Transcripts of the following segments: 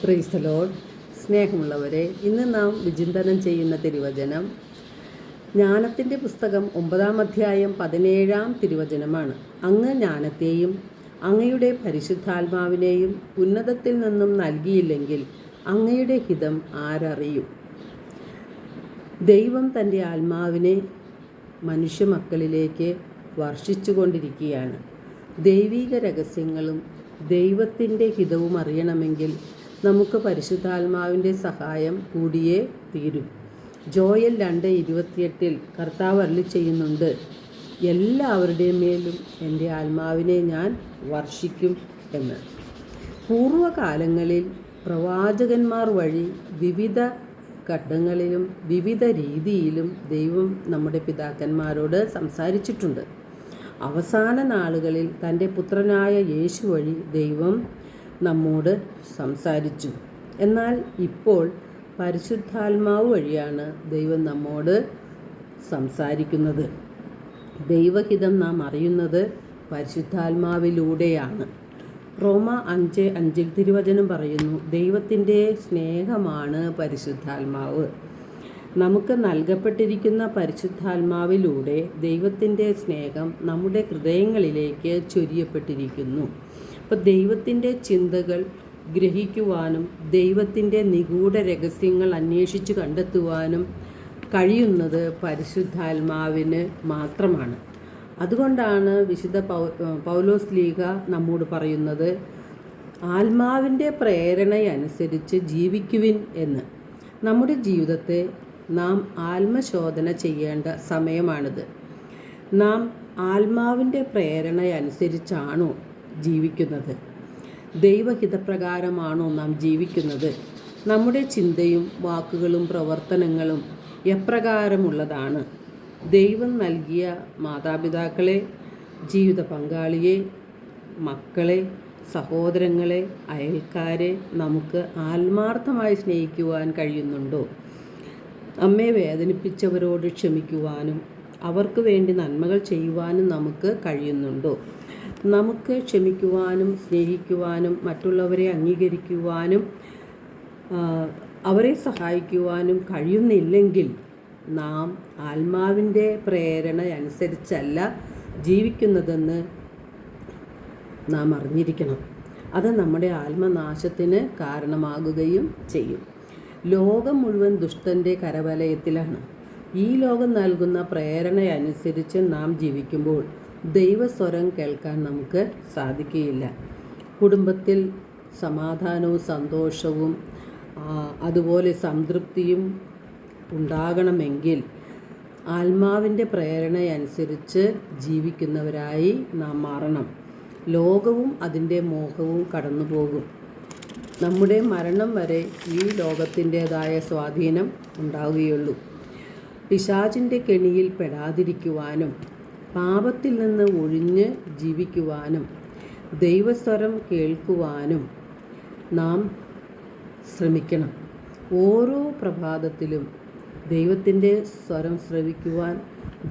Praise the Lord. സ്നേഹമുള്ളവരെ, ഇന്ന് നാം വിചിന്തനം ചെയ്യുന്ന തിരുവചനം ജ്ഞാനത്തിൻ്റെ പുസ്തകം 9-ാം അധ്യായം 17-ാം തിരുവചനമാണ്. അങ്ങ് ജ്ഞാനത്തെയും അങ്ങയുടെ പരിശുദ്ധാത്മാവിനെയും ഉന്നതത്തിൽ നിന്നും നൽകിയില്ലെങ്കിൽ അങ്ങയുടെ ഹിതം ആരറിയും? ദൈവം തൻ്റെ ആത്മാവിനെ മനുഷ്യമക്കളിലേക്ക് വർഷിച്ചുകൊണ്ടിരിക്കുകയാണ്. ദൈവിക രഹസ്യങ്ങളും ദൈവത്തിൻ്റെ ഹിതവും അറിയണമെങ്കിൽ നമുക്ക് പരിശുദ്ധാത്മാവിൻ്റെ സഹായം കൂടിയേ തീരും. ജോയൽ 2:28 കർത്താവ് അരുളി ചെയ്യുന്നുണ്ട്, എല്ലാവരുടെയും മേലും എൻ്റെ ആത്മാവിനെ ഞാൻ വർഷിക്കും എന്ന്. പൂർവകാലങ്ങളിൽ പ്രവാചകന്മാർ വഴി വിവിധ ഘട്ടങ്ങളിലും വിവിധ രീതിയിലും ദൈവം നമ്മുടെ പിതാക്കന്മാരോട് സംസാരിച്ചിട്ടുണ്ട്. അവസാന നാളുകളിൽ തൻ്റെ പുത്രനായ യേശു വഴി ദൈവം നമ്മോട് സംസാരിച്ചു. എന്നാൽ ഇപ്പോൾ പരിശുദ്ധാത്മാവ് വഴിയാണ് ദൈവം നമ്മോട് സംസാരിക്കുന്നത്. ദൈവഹിതം നാം അറിയുന്നത് പരിശുദ്ധാത്മാവിലൂടെയാണ്. റോമ 5:5 തിരുവചനം പറയുന്നു, ദൈവത്തിൻ്റെ സ്നേഹമാണ് പരിശുദ്ധാത്മാവ്. നമുക്ക് നൽകപ്പെട്ടിരിക്കുന്ന പരിശുദ്ധാത്മാവിലൂടെ ദൈവത്തിൻ്റെ സ്നേഹം നമ്മുടെ ഹൃദയങ്ങളിലേക്ക് ചൊരിയപ്പെട്ടിരിക്കുന്നു. അപ്പോൾ ദൈവത്തിൻ്റെ ചിന്തകൾ ഗ്രഹിക്കുവാനും ദൈവത്തിൻ്റെ നിഗൂഢ രഹസ്യങ്ങൾ അന്വേഷിച്ച് കണ്ടെത്തുവാനും കഴിയുന്നത് പരിശുദ്ധാത്മാവിന് മാത്രമാണ്. അതുകൊണ്ടാണ് വിശുദ്ധ പൗലോസ് ശ്ലീഹ നമ്മോട് പറയുന്നത്, ആത്മാവിൻ്റെ പ്രേരണയനുസരിച്ച് ജീവിക്കുവിൻ എന്ന്. നമ്മുടെ ജീവിതത്തെ നാം ആത്മശോധന ചെയ്യേണ്ട സമയമാണിത്. നാം ആത്മാവിൻ്റെ പ്രേരണയനുസരിച്ചാണോ ജീവിക്കുന്നത്? ദൈവഹിതപ്രകാരമാണോ നാം ജീവിക്കുന്നത്? നമ്മുടെ ചിന്തയും വാക്കുകളും പ്രവർത്തനങ്ങളും എപ്രകാരമുള്ളതാണ്? ദൈവം നൽകിയ മാതാപിതാക്കളെ, ജീവിത പങ്കാളിയെ, മക്കളെ, സഹോദരങ്ങളെ, അയൽക്കാരെ നമുക്ക് ആത്മാർത്ഥമായി സ്നേഹിക്കുവാൻ കഴിയുന്നുണ്ടോ? നമ്മെ വേദനിപ്പിച്ചവരോട് ക്ഷമിക്കുവാനും അവർക്ക് വേണ്ടി നന്മകൾ ചെയ്യുവാനും നമുക്ക് കഴിയുന്നുണ്ടോ? നമുക്ക് ക്ഷമിക്കുവാനും സ്നേഹിക്കുവാനും മറ്റുള്ളവരെ അംഗീകരിക്കുവാനും അവരെ സഹായിക്കുവാനും കഴിയുന്നില്ലെങ്കിൽ നാം ആത്മാവിൻ്റെ പ്രേരണ അനുസരിച്ചല്ല ജീവിക്കുന്നതെന്ന് നാം അറിഞ്ഞിരിക്കണം. അത് നമ്മുടെ ആത്മനാശത്തിന് കാരണമാകുകയും ചെയ്യും. ലോകം മുഴുവൻ ദുഷ്ടൻ്റെ കരവലയത്തിലാണ്. ഈ ലോകം നൽകുന്ന പ്രേരണയനുസരിച്ച് നാം ജീവിക്കുമ്പോൾ ദൈവസ്വരം കേൾക്കാൻ നമുക്ക് സാധിക്കുകയില്ല. കുടുംബത്തിൽ സമാധാനവും സന്തോഷവും അതുപോലെ സംതൃപ്തിയും ഉണ്ടാകണമെങ്കിൽ ആത്മാവിൻ്റെ പ്രേരണയനുസരിച്ച് ജീവിക്കുന്നവരായി നാം മാറണം. ലോകവും അതിൻ്റെ മോഹവും കടന്നു പോകും. നമ്മുടെ മരണം വരെ ഈ ലോകത്തിൻ്റേതായ സ്വാധീനം ഉണ്ടാവുകയുള്ളൂ. പിശാചിൻ്റെ കെണിയിൽ പെടാതിരിക്കുവാനും പാപത്തിൽ നിന്ന് ഒഴിഞ്ഞ് ജീവിക്കുവാനും ദൈവസ്വരം കേൾക്കുവാനും നാം ശ്രമിക്കണം. ഓരോ പ്രഭാതത്തിലും ദൈവത്തിൻ്റെ സ്വരം ശ്രവിക്കുവാൻ,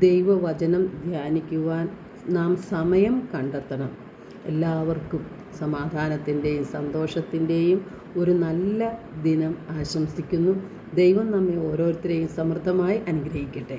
ദൈവവചനം ധ്യാനിക്കുവാൻ നാം സമയം കണ്ടെത്തണം. എല്ലാവർക്കും സമാധാനത്തിൻ്റെയും സന്തോഷത്തിൻ്റെയും ഒരു നല്ല ദിനം ആശംസിക്കുന്നു. ദൈവം നമ്മെ ഓരോരുത്തരെയും സമൃദ്ധമായി അനുഗ്രഹിക്കട്ടെ.